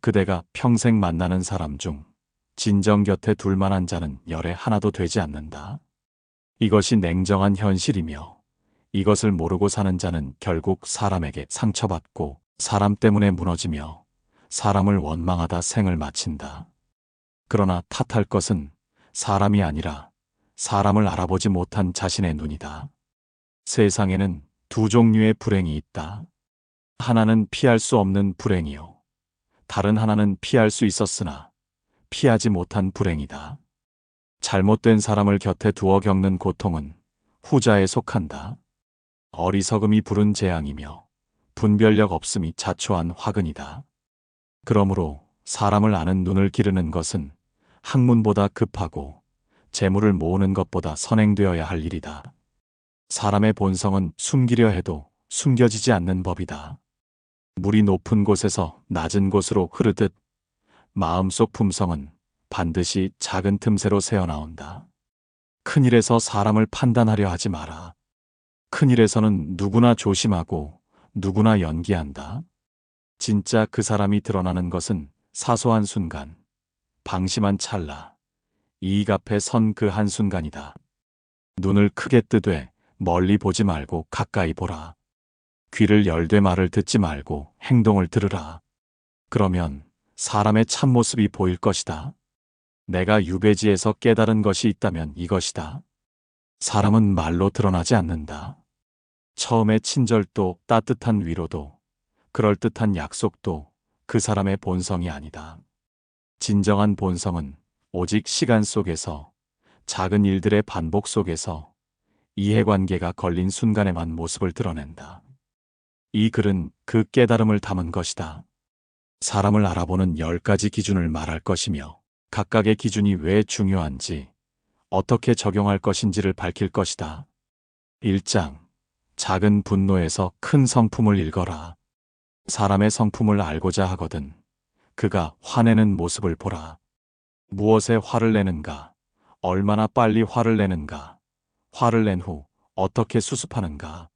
그대가 평생 만나는 사람 중 진정 곁에 둘 만한 자는 열에 하나도 되지 않는다. 이것이 냉정한 현실이며 이것을 모르고 사는 자는 결국 사람에게 상처받고 사람 때문에 무너지며 사람을 원망하다 생을 마친다. 그러나 탓할 것은 사람이 아니라 사람을 알아보지 못한 자신의 눈이다. 세상에는 두 종류의 불행이 있다. 하나는 피할 수 없는 불행이요. 다른 하나는 피할 수 있었으나 피하지 못한 불행이다. 잘못된 사람을 곁에 두어 겪는 고통은 후자에 속한다. 어리석음이 부른 재앙이며 분별력 없음이 자초한 화근이다. 그러므로 사람을 아는 눈을 기르는 것은 학문보다 급하고 재물을 모으는 것보다 선행되어야 할 일이다. 사람의 본성은 숨기려 해도 숨겨지지 않는 법이다. 물이 높은 곳에서 낮은 곳으로 흐르듯 마음속 품성은 반드시 작은 틈새로 새어나온다. 큰일에서 사람을 판단하려 하지 마라. 큰일에서는 누구나 조심하고 누구나 연기한다. 진짜 그 사람이 드러나는 것은 사소한 순간, 방심한 찰나, 이익 앞에 선 그 한순간이다. 눈을 크게 뜨되 멀리 보지 말고 가까이 보라. 귀를 열되 말을 듣지 말고 행동을 들으라. 그러면 사람의 참모습이 보일 것이다. 내가 유배지에서 깨달은 것이 있다면 이것이다. 사람은 말로 드러나지 않는다. 처음의 친절도 따뜻한 위로도 그럴듯한 약속도 그 사람의 본성이 아니다. 진정한 본성은 오직 시간 속에서 작은 일들의 반복 속에서 이해관계가 걸린 순간에만 모습을 드러낸다. 이 글은 그 깨달음을 담은 것이다. 사람을 알아보는 10가지 기준을 말할 것이며 각각의 기준이 왜 중요한지 어떻게 적용할 것인지를 밝힐 것이다. 1장 작은 분노에서 큰 성품을 읽어라. 사람의 성품을 알고자 하거든 그가 화내는 모습을 보라. 무엇에 화를 내는가? 얼마나 빨리 화를 내는가? 화를 낸 후 어떻게 수습하는가?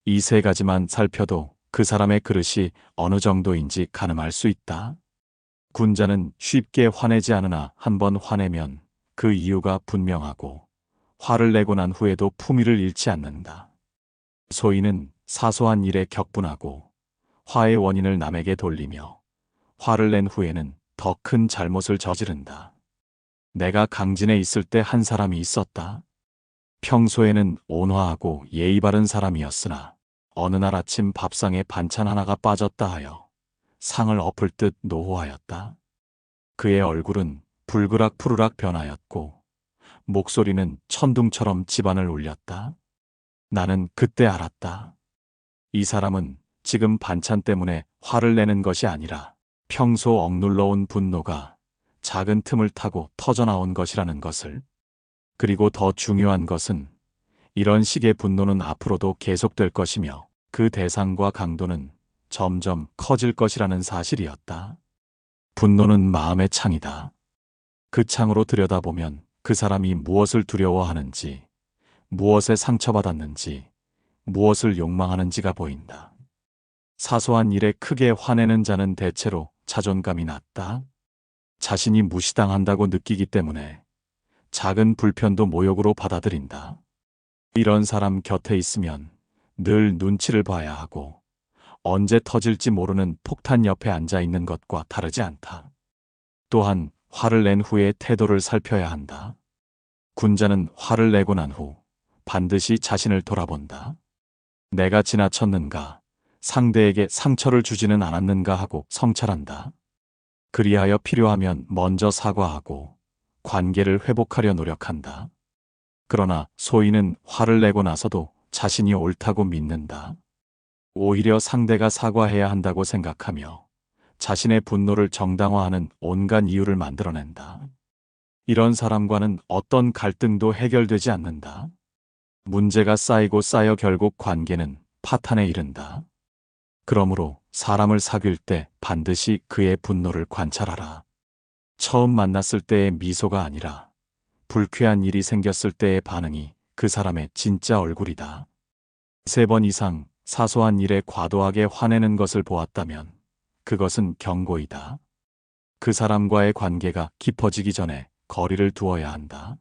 이 3가지만 살펴도 그 사람의 그릇이 어느 정도인지 가늠할 수 있다. 군자는 쉽게 화내지 않으나 한번 화내면 그 이유가 분명하고 화를 내고 난 후에도 품위를 잃지 않는다. 소인은 사소한 일에 격분하고 화의 원인을 남에게 돌리며 화를 낸 후에는 더 큰 잘못을 저지른다. 내가 강진에 있을 때 한 사람이 있었다. 평소에는 온화하고 예의 바른 사람이었으나 어느 날 아침 밥상에 반찬 하나가 빠졌다 하여 상을 엎을 듯 노호하였다. 그의 얼굴은 불그락 푸르락 변하였고 목소리는 천둥처럼 집안을 울렸다. 나는 그때 알았다. 이 사람은 지금 반찬 때문에 화를 내는 것이 아니라 평소 억눌러온 분노가 작은 틈을 타고 터져나온 것이라는 것을. 그리고 더 중요한 것은 이런 식의 분노는 앞으로도 계속될 것이며 그 대상과 강도는 점점 커질 것이라는 사실이었다. 분노는 마음의 창이다. 그 창으로 들여다보면 그 사람이 무엇을 두려워하는지, 무엇에 상처받았는지, 무엇을 욕망하는지가 보인다. 사소한 일에 크게 화내는 자는 대체로 자존감이 낮다. 자신이 무시당한다고 느끼기 때문에 작은 불편도 모욕으로 받아들인다. 이런 사람 곁에 있으면 늘 눈치를 봐야 하고 언제 터질지 모르는 폭탄 옆에 앉아 있는 것과 다르지 않다. 또한 화를 낸 후의 태도를 살펴야 한다. 군자는 화를 내고 난 후 반드시 자신을 돌아본다. 내가 지나쳤는가, 상대에게 상처를 주지는 않았는가 하고 성찰한다. 그리하여 필요하면 먼저 사과하고 관계를 회복하려 노력한다. 그러나 소인은 화를 내고 나서도 자신이 옳다고 믿는다. 오히려 상대가 사과해야 한다고 생각하며 자신의 분노를 정당화하는 온갖 이유를 만들어낸다. 이런 사람과는 어떤 갈등도 해결되지 않는다. 문제가 쌓이고 쌓여 결국 관계는 파탄에 이른다. 그러므로 사람을 사귈 때 반드시 그의 분노를 관찰하라. 처음 만났을 때의 미소가 아니라 불쾌한 일이 생겼을 때의 반응이 그 사람의 진짜 얼굴이다. 3번 이상 사소한 일에 과도하게 화내는 것을 보았다면 그것은 경고이다. 그 사람과의 관계가 깊어지기 전에 거리를 두어야 한다.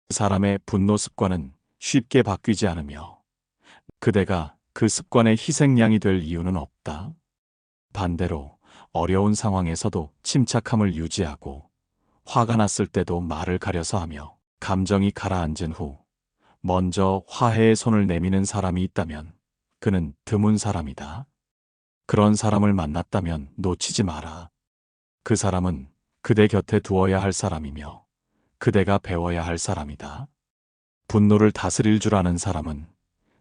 그 사람의 분노 습관은 쉽게 바뀌지 않으며 그대가 그 습관의 희생양이 될 이유는 없다. 반대로 어려운 상황에서도 침착함을 유지하고 화가 났을 때도 말을 가려서 하며 감정이 가라앉은 후 먼저 화해의 손을 내미는 사람이 있다면 그는 드문 사람이다. 그런 사람을 만났다면 놓치지 마라. 그 사람은 그대 곁에 두어야 할 사람이며 그대가 배워야 할 사람이다. 분노를 다스릴 줄 아는 사람은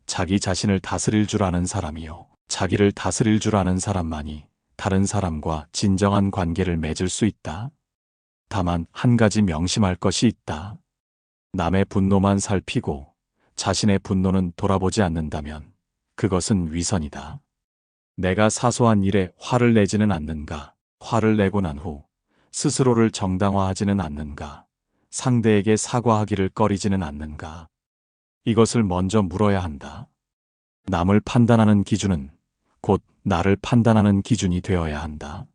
자기 자신을 다스릴 줄 아는 사람이요. 자기를 다스릴 줄 아는 사람만이 다른 사람과 진정한 관계를 맺을 수 있다. 다만 한 가지 명심할 것이 있다. 남의 분노만 살피고 자신의 분노는 돌아보지 않는다면 그것은 위선이다. 내가 사소한 일에 화를 내지는 않는가? 화를 내고 난 후 스스로를 정당화하지는 않는가? 상대에게 사과하기를 꺼리지는 않는가? 이것을 먼저 물어야 한다. 남을 판단하는 기준은 곧 나를 판단하는 기준이 되어야 한다.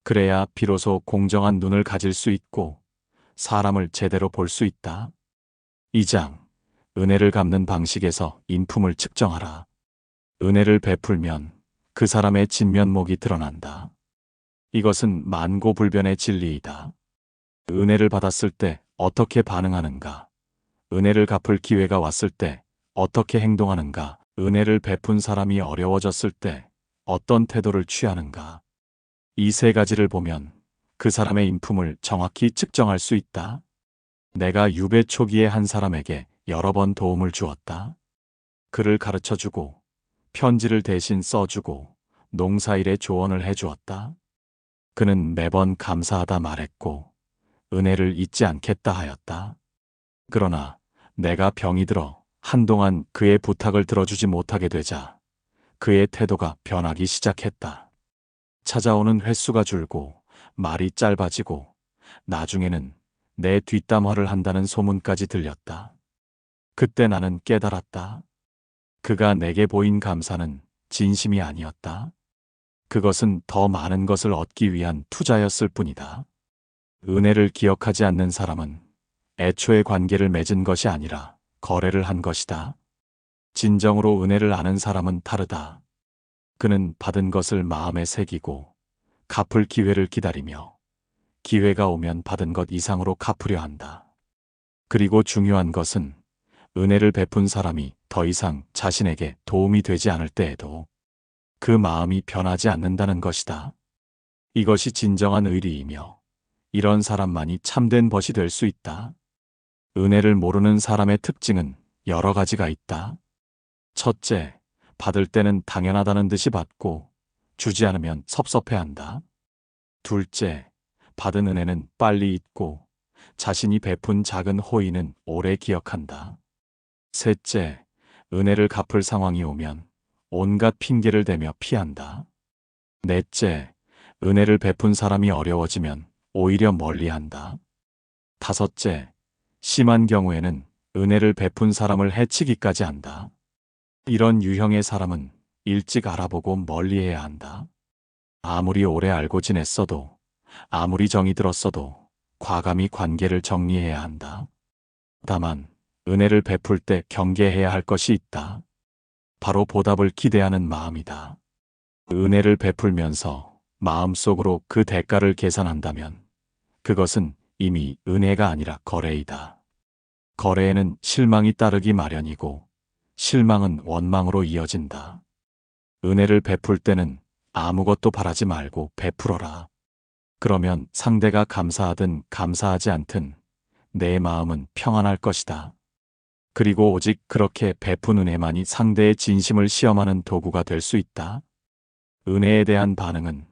그래야 비로소 공정한 눈을 가질 수 있고 사람을 제대로 볼 수 있다. 2장. 은혜를 갚는 방식에서 인품을 측정하라. 은혜를 베풀면 그 사람의 진면목이 드러난다. 이것은 만고불변의 진리이다. 은혜를 받았을 때 어떻게 반응하는가? 은혜를 갚을 기회가 왔을 때 어떻게 행동하는가? 은혜를 베푼 사람이 어려워졌을 때 어떤 태도를 취하는가? 이 세 가지를 보면 그 사람의 인품을 정확히 측정할 수 있다. 내가 유배 초기에 한 사람에게 여러 번 도움을 주었다. 그를 가르쳐주고 편지를 대신 써주고 농사일에 조언을 해주었다. 그는 매번 감사하다 말했고 은혜를 잊지 않겠다 하였다. 그러나 내가 병이 들어 한동안 그의 부탁을 들어주지 못하게 되자 그의 태도가 변하기 시작했다. 찾아오는 횟수가 줄고 말이 짧아지고 나중에는 내 뒷담화를 한다는 소문까지 들렸다. 그때 나는 깨달았다. 그가 내게 보인 감사는 진심이 아니었다. 그것은 더 많은 것을 얻기 위한 투자였을 뿐이다. 은혜를 기억하지 않는 사람은 애초에 관계를 맺은 것이 아니라 거래를 한 것이다. 진정으로 은혜를 아는 사람은 다르다. 그는 받은 것을 마음에 새기고 갚을 기회를 기다리며 기회가 오면 받은 것 이상으로 갚으려 한다. 그리고 중요한 것은 은혜를 베푼 사람이 더 이상 자신에게 도움이 되지 않을 때에도 그 마음이 변하지 않는다는 것이다. 이것이 진정한 의리이며 이런 사람만이 참된 벗이 될 수 있다. 은혜를 모르는 사람의 특징은 여러 가지가 있다. 첫째, 받을 때는 당연하다는 듯이 받고 주지 않으면 섭섭해한다. 둘째, 받은 은혜는 빨리 잊고 자신이 베푼 작은 호의는 오래 기억한다. 셋째, 은혜를 갚을 상황이 오면 온갖 핑계를 대며 피한다. 넷째, 은혜를 베푼 사람이 어려워지면 오히려 멀리한다. 다섯째, 심한 경우에는 은혜를 베푼 사람을 해치기까지 한다. 이런 유형의 사람은 일찍 알아보고 멀리해야 한다. 아무리 오래 알고 지냈어도, 아무리 정이 들었어도 과감히 관계를 정리해야 한다. 다만 은혜를 베풀 때 경계해야 할 것이 있다. 바로 보답을 기대하는 마음이다. 은혜를 베풀면서 마음속으로 그 대가를 계산한다면 그것은 이미 은혜가 아니라 거래이다. 거래에는 실망이 따르기 마련이고 실망은 원망으로 이어진다. 은혜를 베풀 때는 아무것도 바라지 말고 베풀어라. 그러면 상대가 감사하든 감사하지 않든 내 마음은 평안할 것이다. 그리고 오직 그렇게 베푼 은혜만이 상대의 진심을 시험하는 도구가 될 수 있다. 은혜에 대한 반응은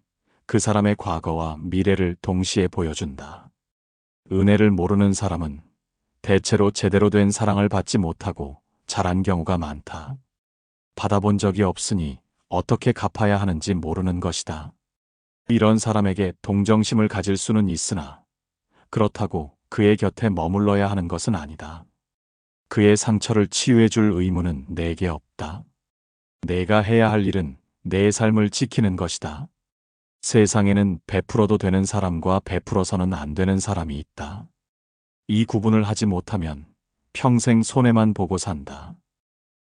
그 사람의 과거와 미래를 동시에 보여준다. 은혜를 모르는 사람은 대체로 제대로 된 사랑을 받지 못하고 자란 경우가 많다. 받아본 적이 없으니 어떻게 갚아야 하는지 모르는 것이다. 이런 사람에게 동정심을 가질 수는 있으나 그렇다고 그의 곁에 머물러야 하는 것은 아니다. 그의 상처를 치유해줄 의무는 내게 없다. 내가 해야 할 일은 내 삶을 지키는 것이다. 세상에는 베풀어도 되는 사람과 베풀어서는 안 되는 사람이 있다. 이 구분을 하지 못하면 평생 손해만 보고 산다.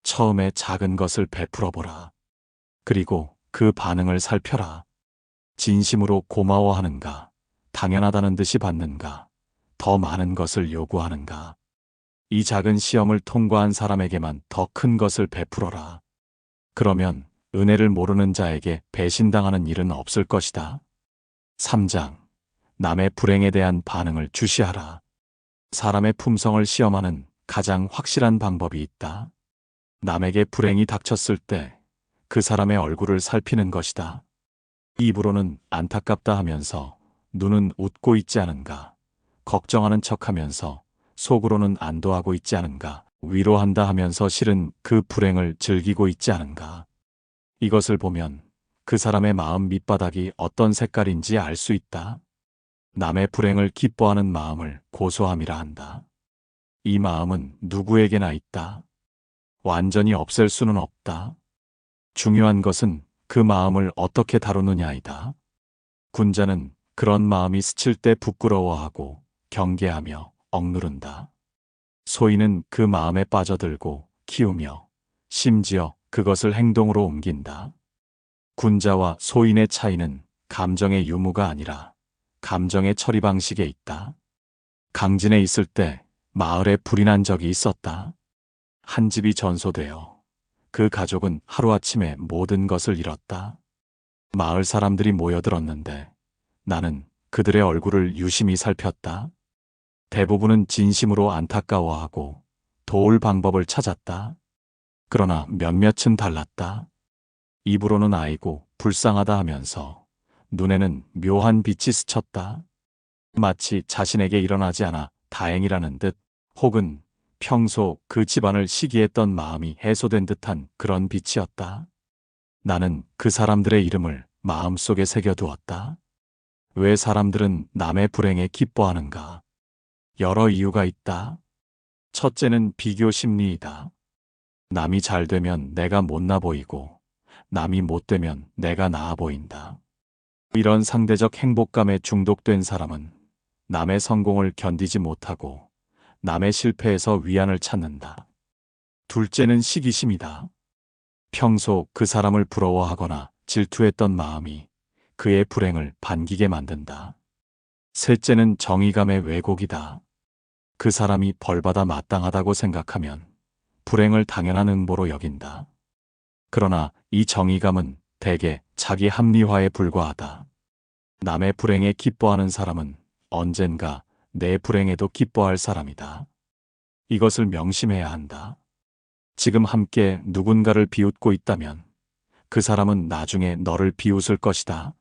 처음에 작은 것을 베풀어 보라. 그리고 그 반응을 살펴라. 진심으로 고마워하는가, 당연하다는 듯이 받는가, 더 많은 것을 요구하는가. 이 작은 시험을 통과한 사람에게만 더 큰 것을 베풀어라. 그러면 은혜를 모르는 자에게 배신당하는 일은 없을 것이다. 3장. 남의 불행에 대한 반응을 주시하라. 사람의 품성을 시험하는 가장 확실한 방법이 있다. 남에게 불행이 닥쳤을 때 그 사람의 얼굴을 살피는 것이다. 입으로는 안타깝다 하면서 눈은 웃고 있지 않은가, 걱정하는 척하면서 속으로는 안도하고 있지 않은가, 위로한다 하면서 실은 그 불행을 즐기고 있지 않은가. 이것을 보면 그 사람의 마음 밑바닥이 어떤 색깔인지 알 수 있다. 남의 불행을 기뻐하는 마음을 고소함이라 한다. 이 마음은 누구에게나 있다. 완전히 없앨 수는 없다. 중요한 것은 그 마음을 어떻게 다루느냐이다. 군자는 그런 마음이 스칠 때 부끄러워하고 경계하며 억누른다. 소인은 그 마음에 빠져들고 키우며 심지어 그것을 행동으로 옮긴다. 군자와 소인의 차이는 감정의 유무가 아니라 감정의 처리 방식에 있다. 강진에 있을 때 마을에 불이 난 적이 있었다. 한 집이 전소되어 그 가족은 하루아침에 모든 것을 잃었다. 마을 사람들이 모여들었는데 나는 그들의 얼굴을 유심히 살폈다. 대부분은 진심으로 안타까워하고 도울 방법을 찾았다. 그러나 몇몇은 달랐다. 입으로는 아이고 불쌍하다 하면서 눈에는 묘한 빛이 스쳤다. 마치 자신에게 일어나지 않아 다행이라는 듯, 혹은 평소 그 집안을 시기했던 마음이 해소된 듯한 그런 빛이었다. 나는 그 사람들의 이름을 마음속에 새겨두었다. 왜 사람들은 남의 불행에 기뻐하는가? 여러 이유가 있다. 첫째는 비교 심리이다. 남이 잘 되면 내가 못나 보이고, 남이 못 되면 내가 나아 보인다. 이런 상대적 행복감에 중독된 사람은 남의 성공을 견디지 못하고 남의 실패에서 위안을 찾는다. 둘째는 시기심이다. 평소 그 사람을 부러워하거나 질투했던 마음이 그의 불행을 반기게 만든다. 셋째는 정의감의 왜곡이다. 그 사람이 벌받아 마땅하다고 생각하면 불행을 당연한 응보로 여긴다. 그러나 이 정의감은 대개 자기 합리화에 불과하다. 남의 불행에 기뻐하는 사람은 언젠가 내 불행에도 기뻐할 사람이다. 이것을 명심해야 한다. 지금 함께 누군가를 비웃고 있다면 그 사람은 나중에 너를 비웃을 것이다.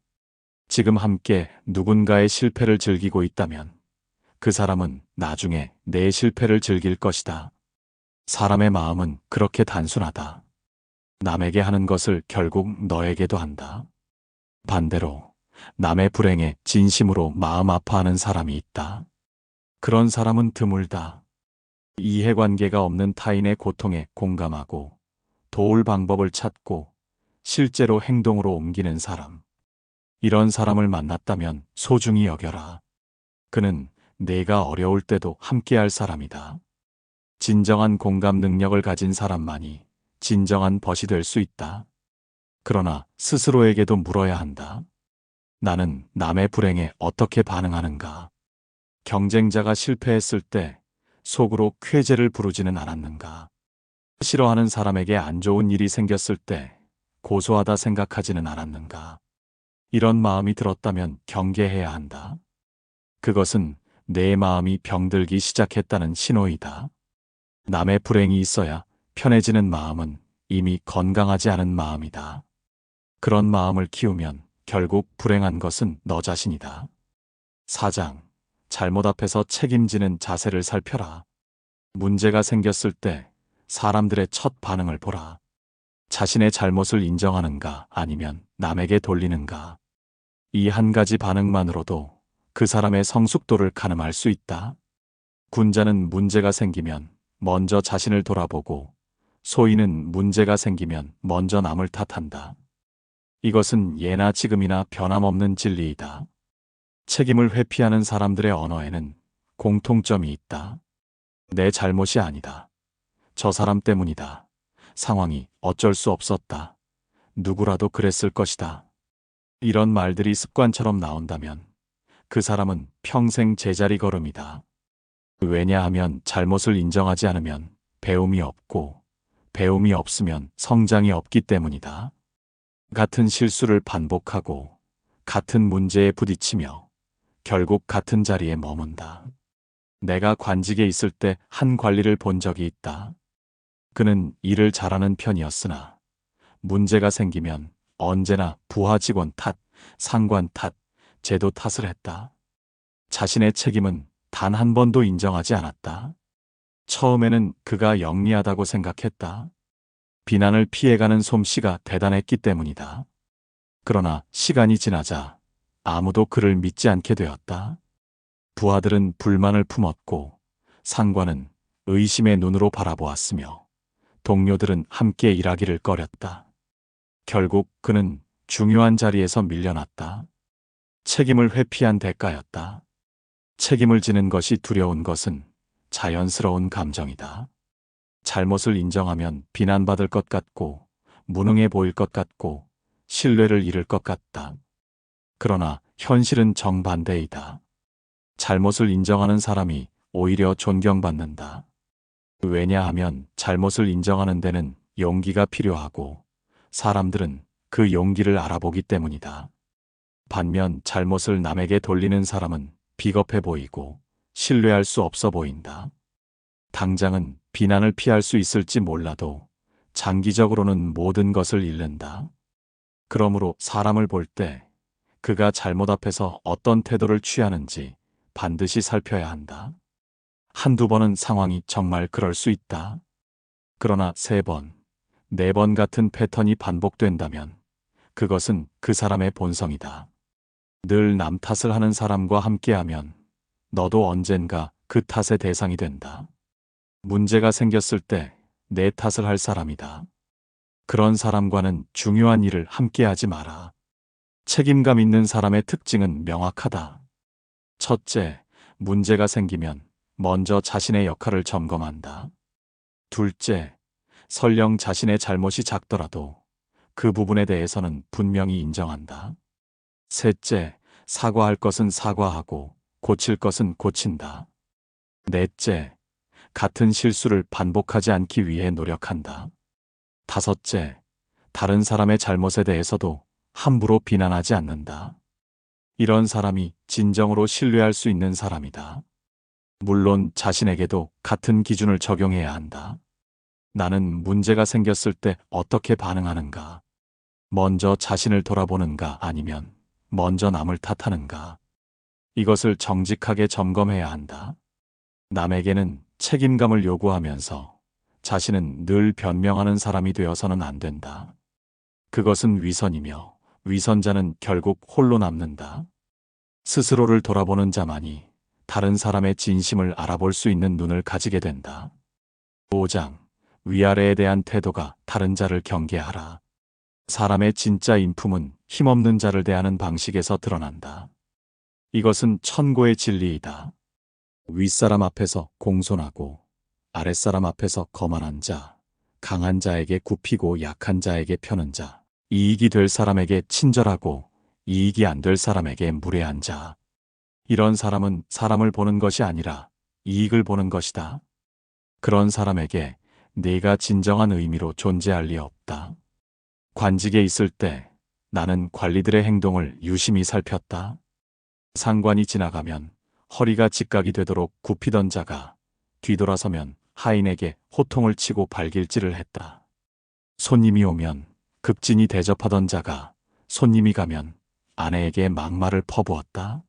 지금 함께 누군가의 실패를 즐기고 있다면 그 사람은 나중에 내 실패를 즐길 것이다. 사람의 마음은 그렇게 단순하다. 남에게 하는 것을 결국 너에게도 한다. 반대로 남의 불행에 진심으로 마음 아파하는 사람이 있다. 그런 사람은 드물다. 이해관계가 없는 타인의 고통에 공감하고 도울 방법을 찾고 실제로 행동으로 옮기는 사람. 이런 사람을 만났다면 소중히 여겨라. 그는 내가 어려울 때도 함께할 사람이다. 진정한 공감 능력을 가진 사람만이 진정한 벗이 될 수 있다. 그러나 스스로에게도 물어야 한다. 나는 남의 불행에 어떻게 반응하는가? 경쟁자가 실패했을 때 속으로 쾌재를 부르지는 않았는가? 싫어하는 사람에게 안 좋은 일이 생겼을 때 고소하다 생각하지는 않았는가? 이런 마음이 들었다면 경계해야 한다. 그것은 내 마음이 병들기 시작했다는 신호이다. 남의 불행이 있어야 편해지는 마음은 이미 건강하지 않은 마음이다. 그런 마음을 키우면 결국 불행한 것은 너 자신이다. 4장. 잘못 앞에서 책임지는 자세를 살펴라. 문제가 생겼을 때 사람들의 첫 반응을 보라. 자신의 잘못을 인정하는가 아니면 남에게 돌리는가. 이 한 가지 반응만으로도 그 사람의 성숙도를 가늠할 수 있다. 군자는 문제가 생기면 먼저 자신을 돌아보고 소인은 문제가 생기면 먼저 남을 탓한다. 이것은 예나 지금이나 변함없는 진리이다. 책임을 회피하는 사람들의 언어에는 공통점이 있다. 내 잘못이 아니다. 저 사람 때문이다. 상황이 어쩔 수 없었다. 누구라도 그랬을 것이다. 이런 말들이 습관처럼 나온다면 그 사람은 평생 제자리 걸음이다. 왜냐하면 잘못을 인정하지 않으면 배움이 없고, 배움이 없으면 성장이 없기 때문이다. 같은 실수를 반복하고 같은 문제에 부딪히며 결국 같은 자리에 머문다. 내가 관직에 있을 때 한 관리를 본 적이 있다. 그는 일을 잘하는 편이었으나 문제가 생기면 언제나 부하 직원 탓, 상관 탓, 제도 탓을 했다. 자신의 책임은 단 한 번도 인정하지 않았다. 처음에는 그가 영리하다고 생각했다. 비난을 피해가는 솜씨가 대단했기 때문이다. 그러나 시간이 지나자 아무도 그를 믿지 않게 되었다. 부하들은 불만을 품었고 상관은 의심의 눈으로 바라보았으며 동료들은 함께 일하기를 꺼렸다. 결국 그는 중요한 자리에서 밀려났다. 책임을 회피한 대가였다. 책임을 지는 것이 두려운 것은 자연스러운 감정이다. 잘못을 인정하면 비난받을 것 같고 무능해 보일 것 같고 신뢰를 잃을 것 같다. 그러나 현실은 정반대이다. 잘못을 인정하는 사람이 오히려 존경받는다. 왜냐하면 잘못을 인정하는 데는 용기가 필요하고 사람들은 그 용기를 알아보기 때문이다. 반면 잘못을 남에게 돌리는 사람은 비겁해 보이고 신뢰할 수 없어 보인다. 당장은 비난을 피할 수 있을지 몰라도 장기적으로는 모든 것을 잃는다. 그러므로 사람을 볼 때 그가 잘못 앞에서 어떤 태도를 취하는지 반드시 살펴야 한다. 한두 번은 상황이 정말 그럴 수 있다. 그러나 3번, 4번 같은 패턴이 반복된다면 그것은 그 사람의 본성이다. 늘 남 탓을 하는 사람과 함께하면 너도 언젠가 그 탓의 대상이 된다. 문제가 생겼을 때 내 탓을 할 사람이다. 그런 사람과는 중요한 일을 함께하지 마라. 책임감 있는 사람의 특징은 명확하다. 첫째, 문제가 생기면 먼저 자신의 역할을 점검한다. 둘째, 설령 자신의 잘못이 작더라도 그 부분에 대해서는 분명히 인정한다. 셋째, 사과할 것은 사과하고 고칠 것은 고친다. 넷째, 같은 실수를 반복하지 않기 위해 노력한다. 다섯째, 다른 사람의 잘못에 대해서도 함부로 비난하지 않는다. 이런 사람이 진정으로 신뢰할 수 있는 사람이다. 물론 자신에게도 같은 기준을 적용해야 한다. 나는 문제가 생겼을 때 어떻게 반응하는가? 먼저 자신을 돌아보는가 아니면 먼저 남을 탓하는가? 이것을 정직하게 점검해야 한다. 남에게는 책임감을 요구하면서 자신은 늘 변명하는 사람이 되어서는 안 된다. 그것은 위선이며 위선자는 결국 홀로 남는다. 스스로를 돌아보는 자만이 다른 사람의 진심을 알아볼 수 있는 눈을 가지게 된다. 5장. 위아래에 대한 태도가 다른 자를 경계하라. 사람의 진짜 인품은 힘없는 자를 대하는 방식에서 드러난다. 이것은 천고의 진리이다. 윗사람 앞에서 공손하고 아랫사람 앞에서 거만한 자, 강한 자에게 굽히고 약한 자에게 펴는 자, 이익이 될 사람에게 친절하고 이익이 안 될 사람에게 무례한 자. 이런 사람은 사람을 보는 것이 아니라 이익을 보는 것이다. 그런 사람에게 네가 진정한 의미로 존재할 리 없다. 관직에 있을 때 나는 관리들의 행동을 유심히 살폈다. 상관이 지나가면 허리가 직각이 되도록 굽히던 자가 뒤돌아서면 하인에게 호통을 치고 발길질을 했다. 손님이 오면 급진히 대접하던 자가 손님이 가면 아내에게 막말을 퍼부었다.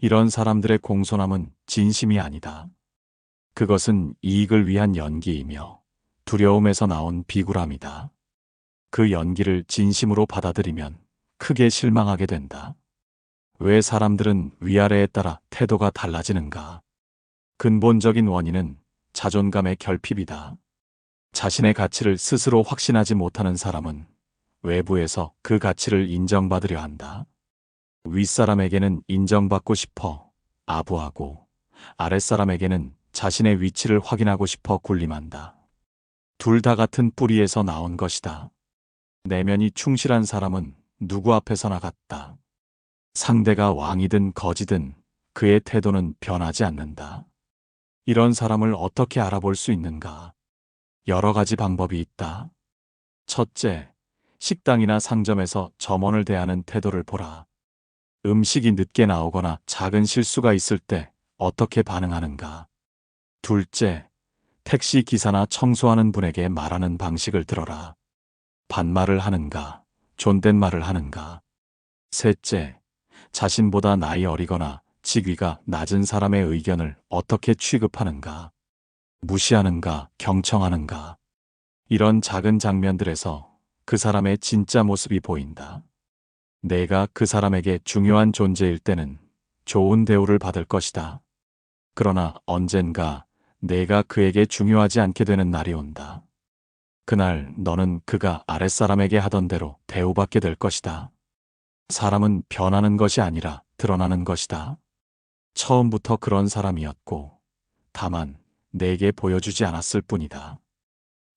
이런 사람들의 공손함은 진심이 아니다. 그것은 이익을 위한 연기이며 두려움에서 나온 비굴함이다. 그 연기를 진심으로 받아들이면 크게 실망하게 된다. 왜 사람들은 위아래에 따라 태도가 달라지는가? 근본적인 원인은 자존감의 결핍이다. 자신의 가치를 스스로 확신하지 못하는 사람은 외부에서 그 가치를 인정받으려 한다. 윗사람에게는 인정받고 싶어 아부하고 아랫사람에게는 자신의 위치를 확인하고 싶어 군림한다. 둘 다 같은 뿌리에서 나온 것이다. 내면이 충실한 사람은 누구 앞에서나 같다. 상대가 왕이든 거지든 그의 태도는 변하지 않는다. 이런 사람을 어떻게 알아볼 수 있는가? 여러 가지 방법이 있다. 첫째, 식당이나 상점에서 점원을 대하는 태도를 보라. 음식이 늦게 나오거나 작은 실수가 있을 때 어떻게 반응하는가? 둘째, 택시 기사나 청소하는 분에게 말하는 방식을 들어라. 반말을 하는가? 존댓말을 하는가? 셋째, 자신보다 나이 어리거나 직위가 낮은 사람의 의견을 어떻게 취급하는가? 무시하는가? 경청하는가? 이런 작은 장면들에서 그 사람의 진짜 모습이 보인다. 내가 그 사람에게 중요한 존재일 때는 좋은 대우를 받을 것이다. 그러나 언젠가 내가 그에게 중요하지 않게 되는 날이 온다. 그날 너는 그가 아랫사람에게 하던 대로 대우받게 될 것이다. 사람은 변하는 것이 아니라 드러나는 것이다. 처음부터 그런 사람이었고, 다만 내게 보여주지 않았을 뿐이다.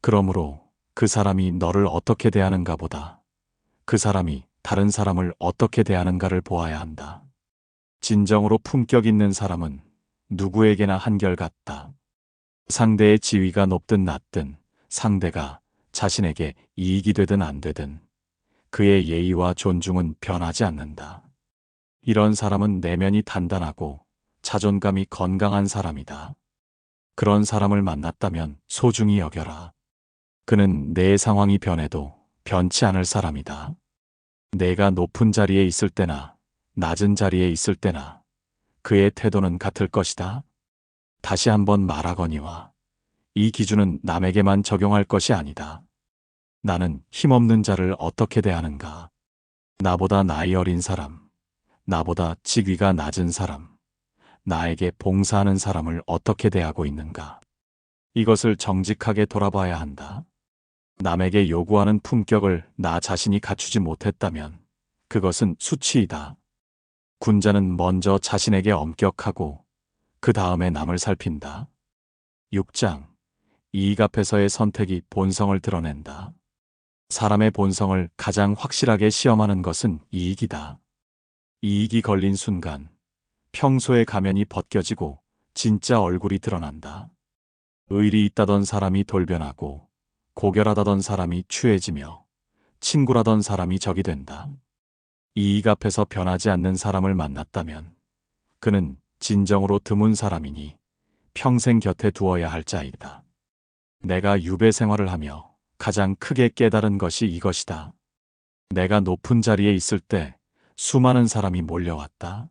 그러므로 그 사람이 너를 어떻게 대하는가 보다 그 사람이 다른 사람을 어떻게 대하는가를 보아야 한다. 진정으로 품격 있는 사람은 누구에게나 한결같다. 상대의 지위가 높든 낮든 상대가 자신에게 이익이 되든 안 되든 그의 예의와 존중은 변하지 않는다. 이런 사람은 내면이 단단하고 자존감이 건강한 사람이다. 그런 사람을 만났다면 소중히 여겨라. 그는 내 상황이 변해도 변치 않을 사람이다. 내가 높은 자리에 있을 때나 낮은 자리에 있을 때나 그의 태도는 같을 것이다. 다시 한번 말하거니와 이 기준은 남에게만 적용할 것이 아니다. 나는 힘없는 자를 어떻게 대하는가? 나보다 나이 어린 사람, 나보다 직위가 낮은 사람, 나에게 봉사하는 사람을 어떻게 대하고 있는가? 이것을 정직하게 돌아봐야 한다. 남에게 요구하는 품격을 나 자신이 갖추지 못했다면 그것은 수치이다. 군자는 먼저 자신에게 엄격하고 그 다음에 남을 살핀다. 6장. 이익 앞에서의 선택이 본성을 드러낸다. 사람의 본성을 가장 확실하게 시험하는 것은 이익이다. 이익이 걸린 순간 평소의 가면이 벗겨지고 진짜 얼굴이 드러난다. 의리 있다던 사람이 돌변하고 고결하다던 사람이 추해지며 친구라던 사람이 적이 된다. 이익 앞에서 변하지 않는 사람을 만났다면 그는 진정으로 드문 사람이니 평생 곁에 두어야 할 자이다. 내가 유배 생활을 하며 가장 크게 깨달은 것이 이것이다. 내가 높은 자리에 있을 때 수많은 사람이 몰려왔다.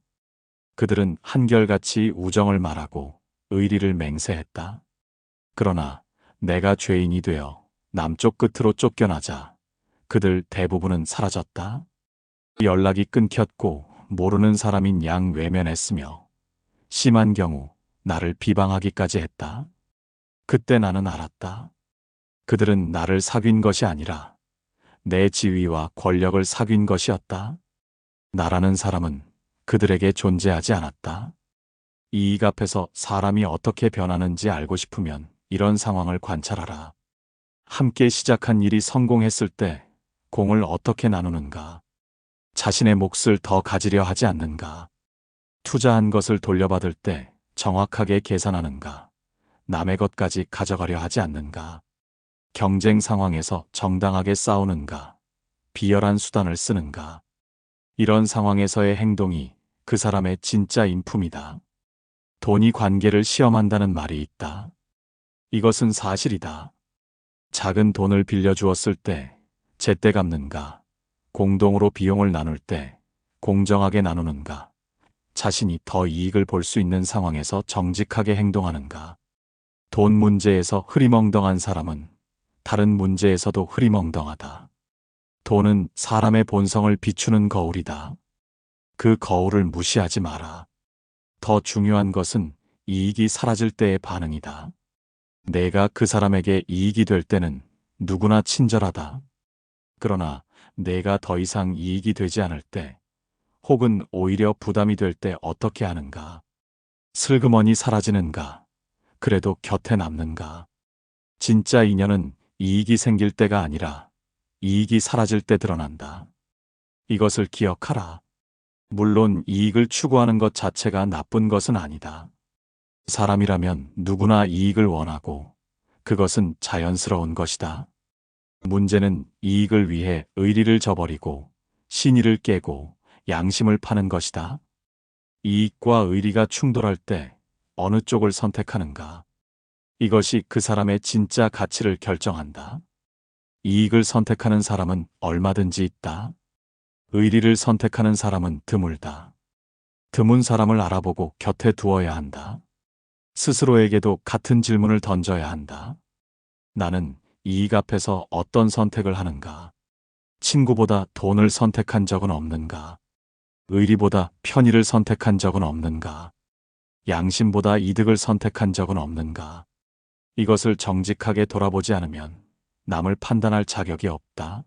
그들은 한결같이 우정을 말하고 의리를 맹세했다. 그러나 내가 죄인이 되어 남쪽 끝으로 쫓겨나자 그들 대부분은 사라졌다. 연락이 끊겼고 모르는 사람인 양 외면했으며 심한 경우 나를 비방하기까지 했다. 그때 나는 알았다. 그들은 나를 사귄 것이 아니라 내 지위와 권력을 사귄 것이었다. 나라는 사람은 그들에게 존재하지 않았다. 이익 앞에서 사람이 어떻게 변하는지 알고 싶으면 이런 상황을 관찰하라. 함께 시작한 일이 성공했을 때 공을 어떻게 나누는가? 자신의 몫을 더 가지려 하지 않는가? 투자한 것을 돌려받을 때 정확하게 계산하는가? 남의 것까지 가져가려 하지 않는가? 경쟁 상황에서 정당하게 싸우는가? 비열한 수단을 쓰는가? 이런 상황에서의 행동이 그 사람의 진짜 인품이다. 돈이 관계를 시험한다는 말이 있다. 이것은 사실이다. 작은 돈을 빌려주었을 때 제때 갚는가? 공동으로 비용을 나눌 때 공정하게 나누는가? 자신이 더 이익을 볼 수 있는 상황에서 정직하게 행동하는가? 돈 문제에서 흐리멍덩한 사람은 다른 문제에서도 흐리멍덩하다. 돈은 사람의 본성을 비추는 거울이다. 그 거울을 무시하지 마라. 더 중요한 것은 이익이 사라질 때의 반응이다. 내가 그 사람에게 이익이 될 때는 누구나 친절하다. 그러나 내가 더 이상 이익이 되지 않을 때, 혹은 오히려 부담이 될 때 어떻게 하는가? 슬그머니 사라지는가? 그래도 곁에 남는가? 진짜 인연은 이익이 생길 때가 아니라 이익이 사라질 때 드러난다. 이것을 기억하라. 물론 이익을 추구하는 것 자체가 나쁜 것은 아니다. 사람이라면 누구나 이익을 원하고 그것은 자연스러운 것이다. 문제는 이익을 위해 의리를 저버리고 신의를 깨고 양심을 파는 것이다. 이익과 의리가 충돌할 때 어느 쪽을 선택하는가? 이것이 그 사람의 진짜 가치를 결정한다. 이익을 선택하는 사람은 얼마든지 있다. 의리를 선택하는 사람은 드물다. 드문 사람을 알아보고 곁에 두어야 한다. 스스로에게도 같은 질문을 던져야 한다. 나는 이익 앞에서 어떤 선택을 하는가? 친구보다 돈을 선택한 적은 없는가? 의리보다 편의를 선택한 적은 없는가? 양심보다 이득을 선택한 적은 없는가? 이것을 정직하게 돌아보지 않으면 남을 판단할 자격이 없다.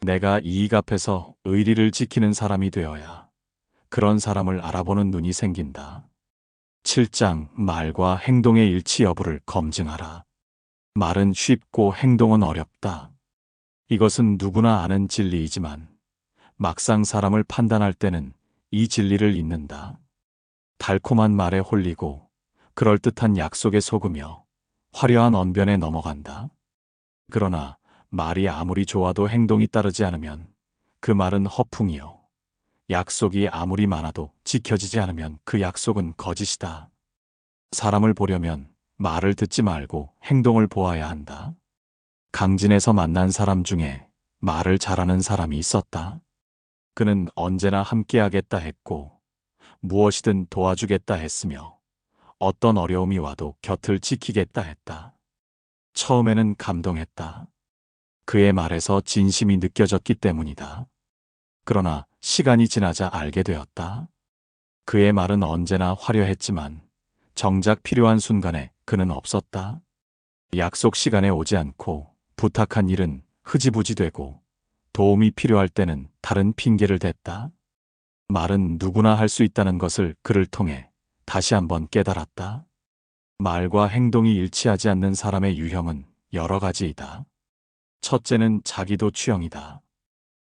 내가 이익 앞에서 의리를 지키는 사람이 되어야 그런 사람을 알아보는 눈이 생긴다. 7장 말과 행동의 일치 여부를 검증하라. 말은 쉽고 행동은 어렵다. 이것은 누구나 아는 진리이지만 막상 사람을 판단할 때는 이 진리를 잊는다. 달콤한 말에 홀리고 그럴듯한 약속에 속으며 화려한 언변에 넘어간다. 그러나 말이 아무리 좋아도 행동이 따르지 않으면 그 말은 허풍이요. 약속이 아무리 많아도 지켜지지 않으면 그 약속은 거짓이다. 사람을 보려면 말을 듣지 말고 행동을 보아야 한다. 강진에서 만난 사람 중에 말을 잘하는 사람이 있었다. 그는 언제나 함께하겠다 했고 무엇이든 도와주겠다 했으며 어떤 어려움이 와도 곁을 지키겠다 했다. 처음에는 감동했다. 그의 말에서 진심이 느껴졌기 때문이다. 그러나 시간이 지나자 알게 되었다. 그의 말은 언제나 화려했지만 정작 필요한 순간에 그는 없었다. 약속 시간에 오지 않고 부탁한 일은 흐지부지 되고 도움이 필요할 때는 다른 핑계를 댔다. 말은 누구나 할 수 있다는 것을 그를 통해 다시 한번 깨달았다. 말과 행동이 일치하지 않는 사람의 유형은 여러 가지이다. 첫째는 자기도 취형이다.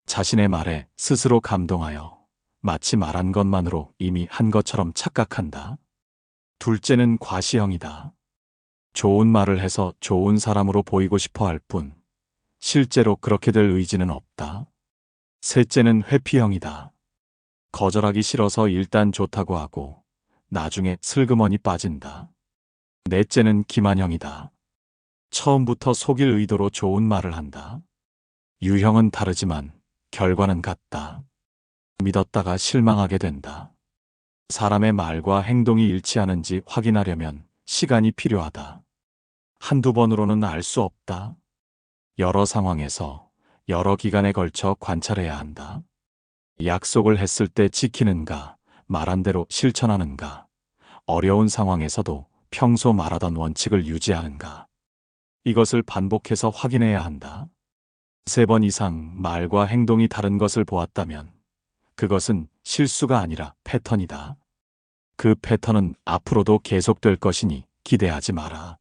자신의 말에 스스로 감동하여 마치 말한 것만으로 이미 한 것처럼 착각한다. 둘째는 과시형이다. 좋은 말을 해서 좋은 사람으로 보이고 싶어 할 뿐, 실제로 그렇게 될 의지는 없다. 셋째는 회피형이다. 거절하기 싫어서 일단 좋다고 하고, 나중에 슬그머니 빠진다. 넷째는 기만형이다. 처음부터 속일 의도로 좋은 말을 한다. 유형은 다르지만 결과는 같다. 믿었다가 실망하게 된다. 사람의 말과 행동이 일치하는지 확인하려면 시간이 필요하다. 한두 번으로는 알 수 없다. 여러 상황에서 여러 기간에 걸쳐 관찰해야 한다. 약속을 했을 때 지키는가, 말한 대로 실천하는가, 어려운 상황에서도 평소 말하던 원칙을 유지하는가. 이것을 반복해서 확인해야 한다. 3번 이상 말과 행동이 다른 것을 보았다면 그것은 실수가 아니라 패턴이다. 그 패턴은 앞으로도 계속될 것이니 기대하지 마라.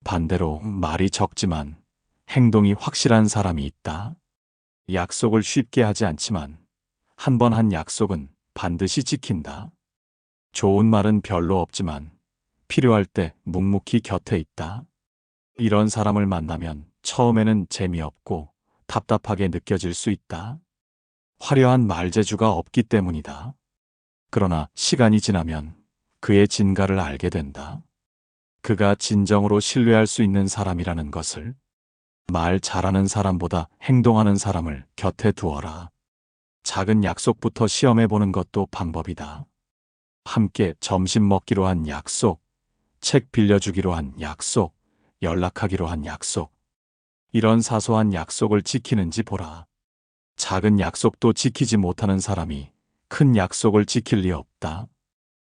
반대로 말이 적지만 행동이 확실한 사람이 있다. 약속을 쉽게 하지 않지만 한 번 한 약속은 반드시 지킨다. 좋은 말은 별로 없지만 필요할 때 묵묵히 곁에 있다. 이런 사람을 만나면 처음에는 재미없고 답답하게 느껴질 수 있다. 화려한 말재주가 없기 때문이다. 그러나 시간이 지나면 그의 진가를 알게 된다. 그가 진정으로 신뢰할 수 있는 사람이라는 것을. 말 잘하는 사람보다 행동하는 사람을 곁에 두어라. 작은 약속부터 시험해보는 것도 방법이다. 함께 점심 먹기로 한 약속, 책 빌려주기로 한 약속, 연락하기로 한 약속. 이런 사소한 약속을 지키는지 보라. 작은 약속도 지키지 못하는 사람이 큰 약속을 지킬 리 없다.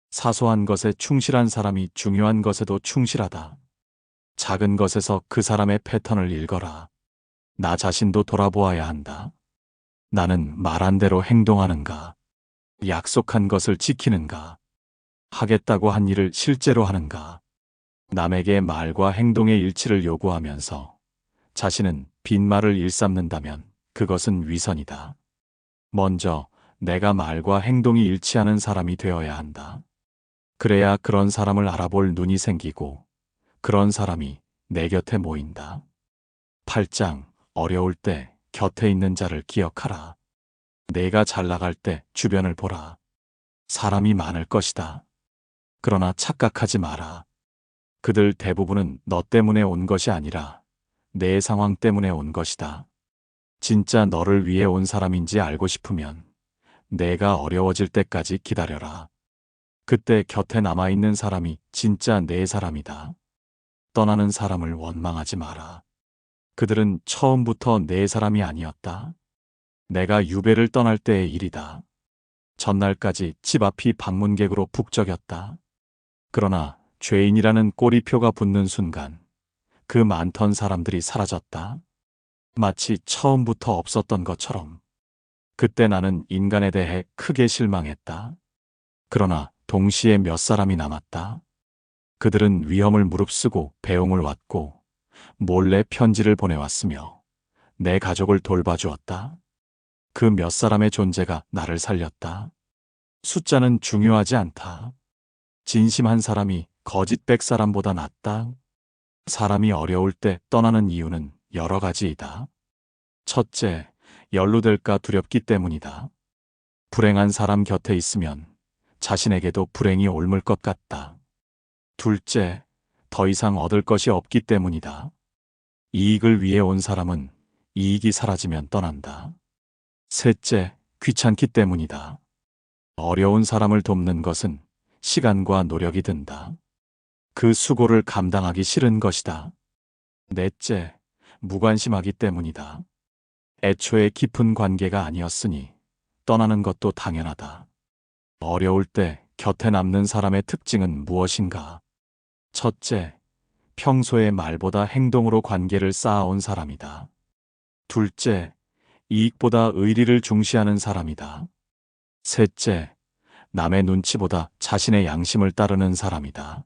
사소한 것에 충실한 사람이 중요한 것에도 충실하다. 작은 것에서 그 사람의 패턴을 읽어라. 나 자신도 돌아보아야 한다. 나는 말한 대로 행동하는가? 약속한 것을 지키는가? 하겠다고 한 일을 실제로 하는가? 남에게 말과 행동의 일치를 요구하면서 자신은 빈말을 일삼는다면 그것은 위선이다. 먼저 내가 말과 행동이 일치하는 사람이 되어야 한다. 그래야 그런 사람을 알아볼 눈이 생기고 그런 사람이 내 곁에 모인다. 8장 어려울 때 곁에 있는 자를 기억하라. 내가 잘 나갈 때 주변을 보라. 사람이 많을 것이다. 그러나 착각하지 마라. 그들 대부분은 너 때문에 온 것이 아니라 내 상황 때문에 온 것이다. 진짜 너를 위해 온 사람인지 알고 싶으면 내가 어려워질 때까지 기다려라. 그때 곁에 남아있는 사람이 진짜 내 사람이다. 떠나는 사람을 원망하지 마라. 그들은 처음부터 내 사람이 아니었다. 내가 유배를 떠날 때의 일이다. 전날까지 집 앞이 방문객으로 북적였다. 그러나 죄인이라는 꼬리표가 붙는 순간 그 많던 사람들이 사라졌다. 마치 처음부터 없었던 것처럼. 그때 나는 인간에 대해 크게 실망했다. 그러나 동시에 몇 사람이 남았다. 그들은 위험을 무릅쓰고 배웅을 왔고 몰래 편지를 보내왔으며 내 가족을 돌봐주었다. 그 몇 사람의 존재가 나를 살렸다. 숫자는 중요하지 않다. 진심한 사람이 거짓 100사람보다 낫다. 사람이 어려울 때 떠나는 이유는 여러 가지이다. 첫째, 연루될까 두렵기 때문이다. 불행한 사람 곁에 있으면 자신에게도 불행이 옮을 것 같다. 둘째, 더 이상 얻을 것이 없기 때문이다. 이익을 위해 온 사람은 이익이 사라지면 떠난다. 셋째, 귀찮기 때문이다. 어려운 사람을 돕는 것은 시간과 노력이 든다. 그 수고를 감당하기 싫은 것이다. 넷째, 무관심하기 때문이다. 애초에 깊은 관계가 아니었으니 떠나는 것도 당연하다. 어려울 때 곁에 남는 사람의 특징은 무엇인가? 첫째, 평소의 말보다 행동으로 관계를 쌓아온 사람이다. 둘째, 이익보다 의리를 중시하는 사람이다. 셋째, 남의 눈치보다 자신의 양심을 따르는 사람이다.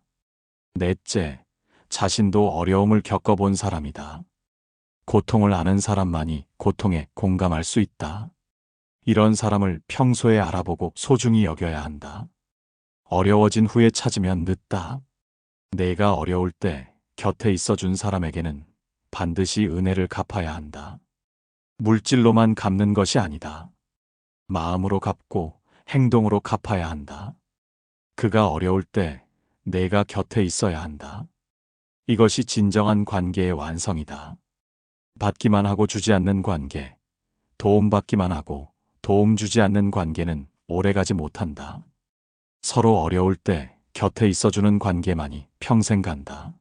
넷째, 자신도 어려움을 겪어본 사람이다. 고통을 아는 사람만이 고통에 공감할 수 있다. 이런 사람을 평소에 알아보고 소중히 여겨야 한다. 어려워진 후에 찾으면 늦다. 내가 어려울 때 곁에 있어준 사람에게는 반드시 은혜를 갚아야 한다. 물질로만 갚는 것이 아니다. 마음으로 갚고 행동으로 갚아야 한다. 그가 어려울 때 내가 곁에 있어야 한다. 이것이 진정한 관계의 완성이다. 받기만 하고 주지 않는 관계, 도움받기만 하고 도움 주지 않는 관계는 오래가지 못한다. 서로 어려울 때 곁에 있어주는 관계만이 평생 간다.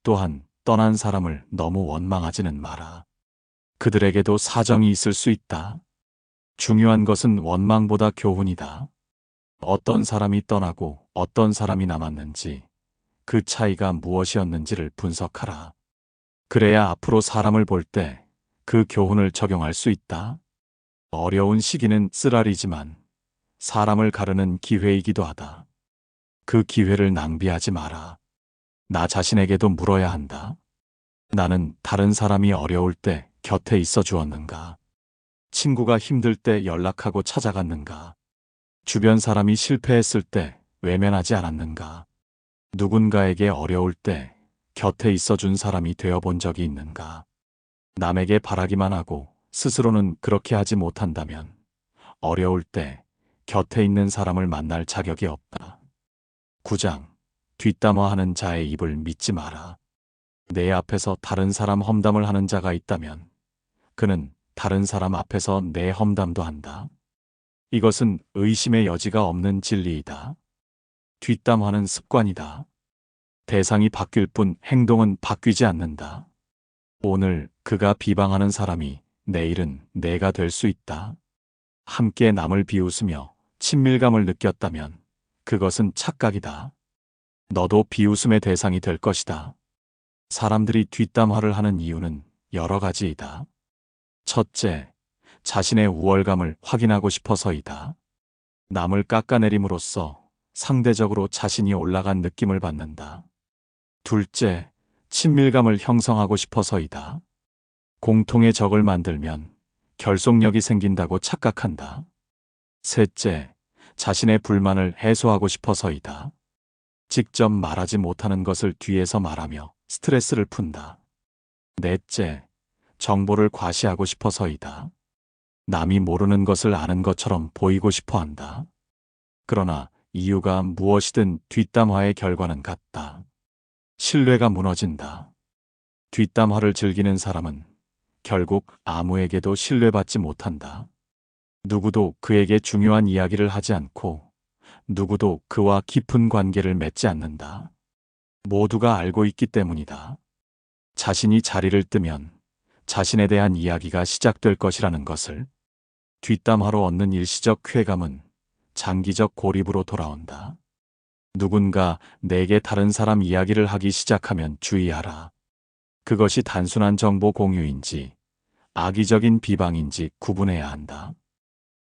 또한 떠난 사람을 너무 원망하지는 마라. 그들에게도 사정이 있을 수 있다. 중요한 것은 원망보다 교훈이다. 어떤 사람이 떠나고 어떤 사람이 남았는지, 그 차이가 무엇이었는지를 분석하라. 그래야 앞으로 사람을 볼 때 그 교훈을 적용할 수 있다. 어려운 시기는 쓰라리지만 사람을 가르는 기회이기도 하다. 그 기회를 낭비하지 마라. 나 자신에게도 물어야 한다. 나는 다른 사람이 어려울 때 곁에 있어 주었는가? 친구가 힘들 때 연락하고 찾아갔는가? 주변 사람이 실패했을 때 외면하지 않았는가? 누군가에게 어려울 때 곁에 있어 준 사람이 되어 본 적이 있는가? 남에게 바라기만 하고 스스로는 그렇게 하지 못한다면 어려울 때 곁에 있는 사람을 만날 자격이 없다. 9장. 뒷담화하는 자의 입을 믿지 마라. 내 앞에서 다른 사람 험담을 하는 자가 있다면 그는 다른 사람 앞에서 내 험담도 한다. 이것은 의심의 여지가 없는 진리이다. 뒷담화는 습관이다. 대상이 바뀔 뿐 행동은 바뀌지 않는다. 오늘 그가 비방하는 사람이 내일은 내가 될 수 있다. 함께 남을 비웃으며 친밀감을 느꼈다면 그것은 착각이다. 너도 비웃음의 대상이 될 것이다. 사람들이 뒷담화를 하는 이유는 여러 가지이다. 첫째, 자신의 우월감을 확인하고 싶어서이다. 남을 깎아내림으로써 상대적으로 자신이 올라간 느낌을 받는다. 둘째, 친밀감을 형성하고 싶어서이다. 공통의 적을 만들면 결속력이 생긴다고 착각한다. 셋째, 자신의 불만을 해소하고 싶어서이다. 직접 말하지 못하는 것을 뒤에서 말하며 스트레스를 푼다. 넷째, 정보를 과시하고 싶어서이다. 남이 모르는 것을 아는 것처럼 보이고 싶어 한다. 그러나 이유가 무엇이든 뒷담화의 결과는 같다. 신뢰가 무너진다. 뒷담화를 즐기는 사람은 결국 아무에게도 신뢰받지 못한다. 누구도 그에게 중요한 이야기를 하지 않고 누구도 그와 깊은 관계를 맺지 않는다. 모두가 알고 있기 때문이다. 자신이 자리를 뜨면 자신에 대한 이야기가 시작될 것이라는 것을. 뒷담화로 얻는 일시적 쾌감은 장기적 고립으로 돌아온다. 누군가 내게 다른 사람 이야기를 하기 시작하면 주의하라. 그것이 단순한 정보 공유인지 악의적인 비방인지 구분해야 한다.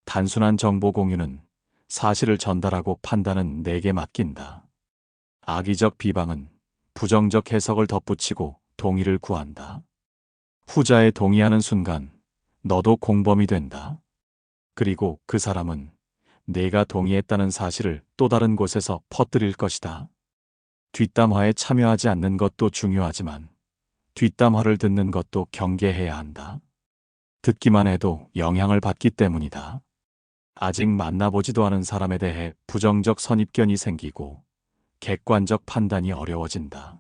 단순한 정보 공유는 사실을 전달하고 판단은 내게 맡긴다. 악의적 비방은 부정적 해석을 덧붙이고 동의를 구한다. 후자에 동의하는 순간 너도 공범이 된다. 그리고 그 사람은 내가 동의했다는 사실을 또 다른 곳에서 퍼뜨릴 것이다. 뒷담화에 참여하지 않는 것도 중요하지만 뒷담화를 듣는 것도 경계해야 한다. 듣기만 해도 영향을 받기 때문이다. 아직 만나보지도 않은 사람에 대해 부정적 선입견이 생기고 객관적 판단이 어려워진다.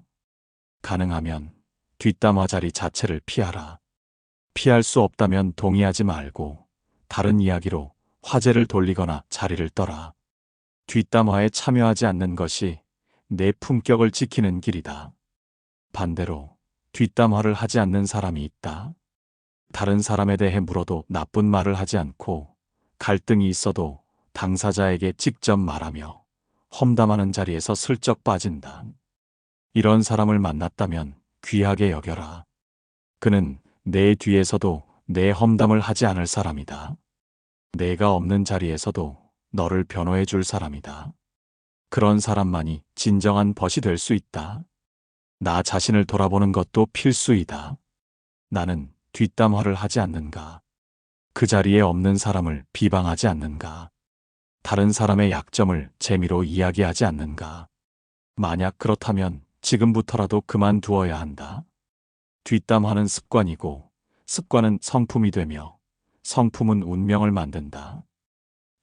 가능하면 뒷담화 자리 자체를 피하라. 피할 수 없다면 동의하지 말고 다른 이야기로 화제를 돌리거나 자리를 떠라. 뒷담화에 참여하지 않는 것이 내 품격을 지키는 길이다. 반대로 뒷담화를 하지 않는 사람이 있다. 다른 사람에 대해 물어도 나쁜 말을 하지 않고 갈등이 있어도 당사자에게 직접 말하며 험담하는 자리에서 슬쩍 빠진다. 이런 사람을 만났다면 귀하게 여겨라. 그는 내 뒤에서도 내 험담을 하지 않을 사람이다. 내가 없는 자리에서도 너를 변호해 줄 사람이다. 그런 사람만이 진정한 벗이 될 수 있다. 나 자신을 돌아보는 것도 필수이다. 나는 뒷담화를 하지 않는가? 그 자리에 없는 사람을 비방하지 않는가? 다른 사람의 약점을 재미로 이야기하지 않는가? 만약 그렇다면 지금부터라도 그만두어야 한다. 뒷담화는 습관이고 습관은 성품이 되며 성품은 운명을 만든다.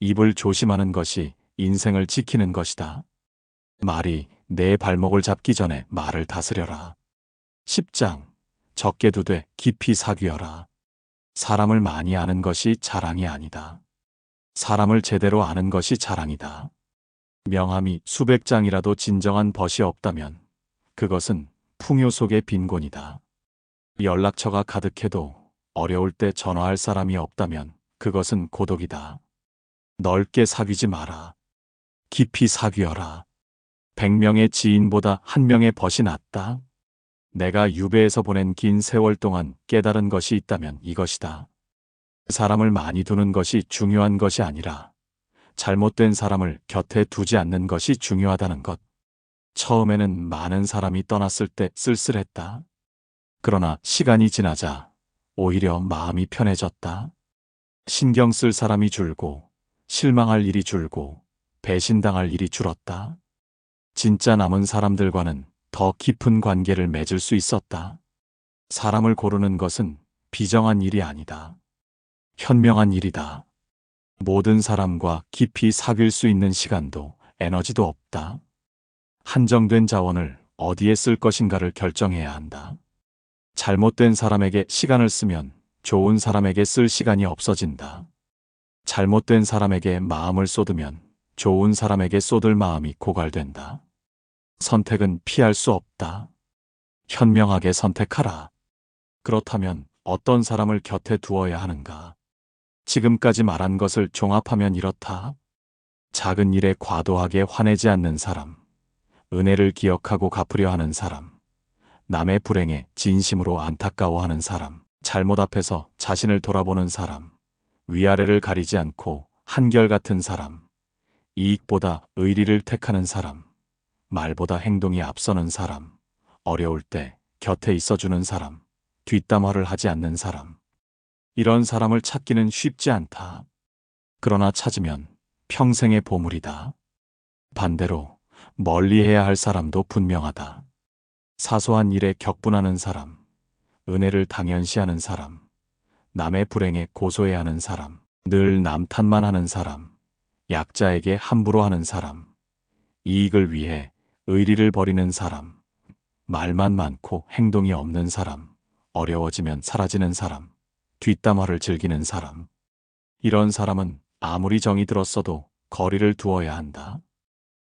입을 조심하는 것이 인생을 지키는 것이다. 말이 내 발목을 잡기 전에 말을 다스려라. 10장 적게 두되 깊이 사귀어라. 사람을 많이 아는 것이 자랑이 아니다. 사람을 제대로 아는 것이 자랑이다. 명함이 수백 장이라도 진정한 벗이 없다면 그것은 풍요 속의 빈곤이다. 연락처가 가득해도 어려울 때 전화할 사람이 없다면 그것은 고독이다. 넓게 사귀지 마라. 깊이 사귀어라. 100명의 지인보다 1명의 벗이 낫다. 내가 유배에서 보낸 긴 세월 동안 깨달은 것이 있다면 이것이다. 사람을 많이 두는 것이 중요한 것이 아니라 잘못된 사람을 곁에 두지 않는 것이 중요하다는 것. 처음에는 많은 사람이 떠났을 때 쓸쓸했다. 그러나 시간이 지나자 오히려 마음이 편해졌다. 신경 쓸 사람이 줄고 실망할 일이 줄고 배신당할 일이 줄었다. 진짜 남은 사람들과는 더 깊은 관계를 맺을 수 있었다. 사람을 고르는 것은 비정한 일이 아니다. 현명한 일이다. 모든 사람과 깊이 사귈 수 있는 시간도 에너지도 없다. 한정된 자원을 어디에 쓸 것인가를 결정해야 한다. 잘못된 사람에게 시간을 쓰면 좋은 사람에게 쓸 시간이 없어진다. 잘못된 사람에게 마음을 쏟으면 좋은 사람에게 쏟을 마음이 고갈된다. 선택은 피할 수 없다. 현명하게 선택하라. 그렇다면 어떤 사람을 곁에 두어야 하는가? 지금까지 말한 것을 종합하면 이렇다. 작은 일에 과도하게 화내지 않는 사람, 은혜를 기억하고 갚으려 하는 사람, 남의 불행에 진심으로 안타까워하는 사람, 잘못 앞에서 자신을 돌아보는 사람, 위아래를 가리지 않고 한결같은 사람, 이익보다 의리를 택하는 사람, 말보다 행동이 앞서는 사람, 어려울 때 곁에 있어주는 사람, 뒷담화를 하지 않는 사람. 이런 사람을 찾기는 쉽지 않다. 그러나 찾으면 평생의 보물이다. 반대로 멀리해야 할 사람도 분명하다. 사소한 일에 격분하는 사람, 은혜를 당연시하는 사람, 남의 불행에 고소해하는 사람, 늘 남 탓만 하는 사람, 약자에게 함부로 하는 사람, 이익을 위해 의리를 버리는 사람, 말만 많고 행동이 없는 사람, 어려워지면 사라지는 사람, 뒷담화를 즐기는 사람. 이런 사람은 아무리 정이 들었어도 거리를 두어야 한다.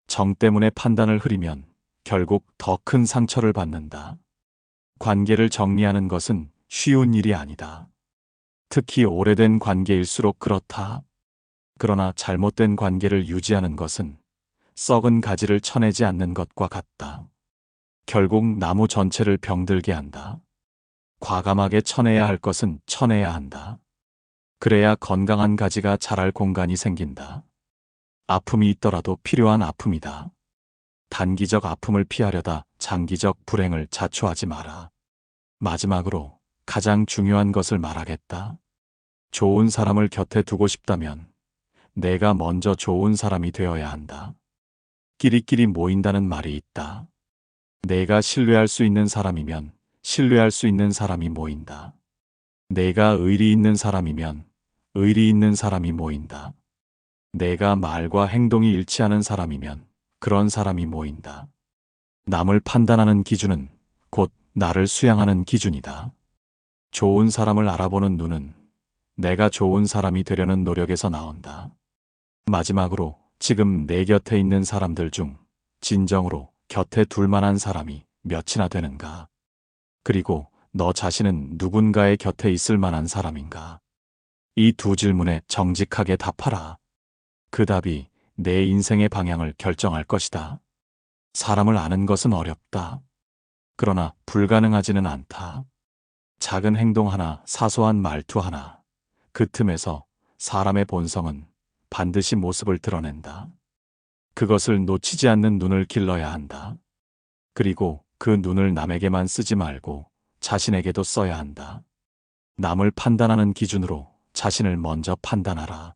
정 때문에 판단을 흐리면 결국 더 큰 상처를 받는다. 관계를 정리하는 것은 쉬운 일이 아니다. 특히 오래된 관계일수록 그렇다. 그러나 잘못된 관계를 유지하는 것은 썩은 가지를 쳐내지 않는 것과 같다. 결국 나무 전체를 병들게 한다. 과감하게 쳐내야 할 것은 쳐내야 한다. 그래야 건강한 가지가 자랄 공간이 생긴다. 아픔이 있더라도 필요한 아픔이다. 단기적 아픔을 피하려다 장기적 불행을 자초하지 마라. 마지막으로 가장 중요한 것을 말하겠다. 좋은 사람을 곁에 두고 싶다면 내가 먼저 좋은 사람이 되어야 한다. 끼리끼리 모인다는 말이 있다. 내가 신뢰할 수 있는 사람이면 신뢰할 수 있는 사람이 모인다. 내가 의리 있는 사람이면 의리 있는 사람이 모인다. 내가 말과 행동이 일치하는 사람이면 그런 사람이 모인다. 남을 판단하는 기준은 곧 나를 수양하는 기준이다. 좋은 사람을 알아보는 눈은 내가 좋은 사람이 되려는 노력에서 나온다. 마지막으로 지금 내 곁에 있는 사람들 중 진정으로 곁에 둘 만한 사람이 몇이나 되는가? 그리고 너 자신은 누군가의 곁에 있을 만한 사람인가? 이 두 질문에 정직하게 답하라. 그 답이 내 인생의 방향을 결정할 것이다. 사람을 아는 것은 어렵다. 그러나 불가능하지는 않다. 작은 행동 하나, 사소한 말투 하나, 그 틈에서 사람의 본성은 반드시 모습을 드러낸다. 그것을 놓치지 않는 눈을 길러야 한다. 그리고 그 눈을 남에게만 쓰지 말고 자신에게도 써야 한다. 남을 판단하는 기준으로 자신을 먼저 판단하라.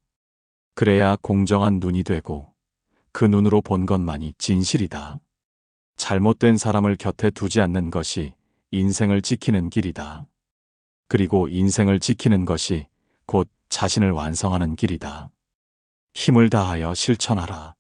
그래야 공정한 눈이 되고 그 눈으로 본 것만이 진실이다. 잘못된 사람을 곁에 두지 않는 것이 인생을 지키는 길이다. 그리고 인생을 지키는 것이 곧 자신을 완성하는 길이다. 힘을 다하여 실천하라.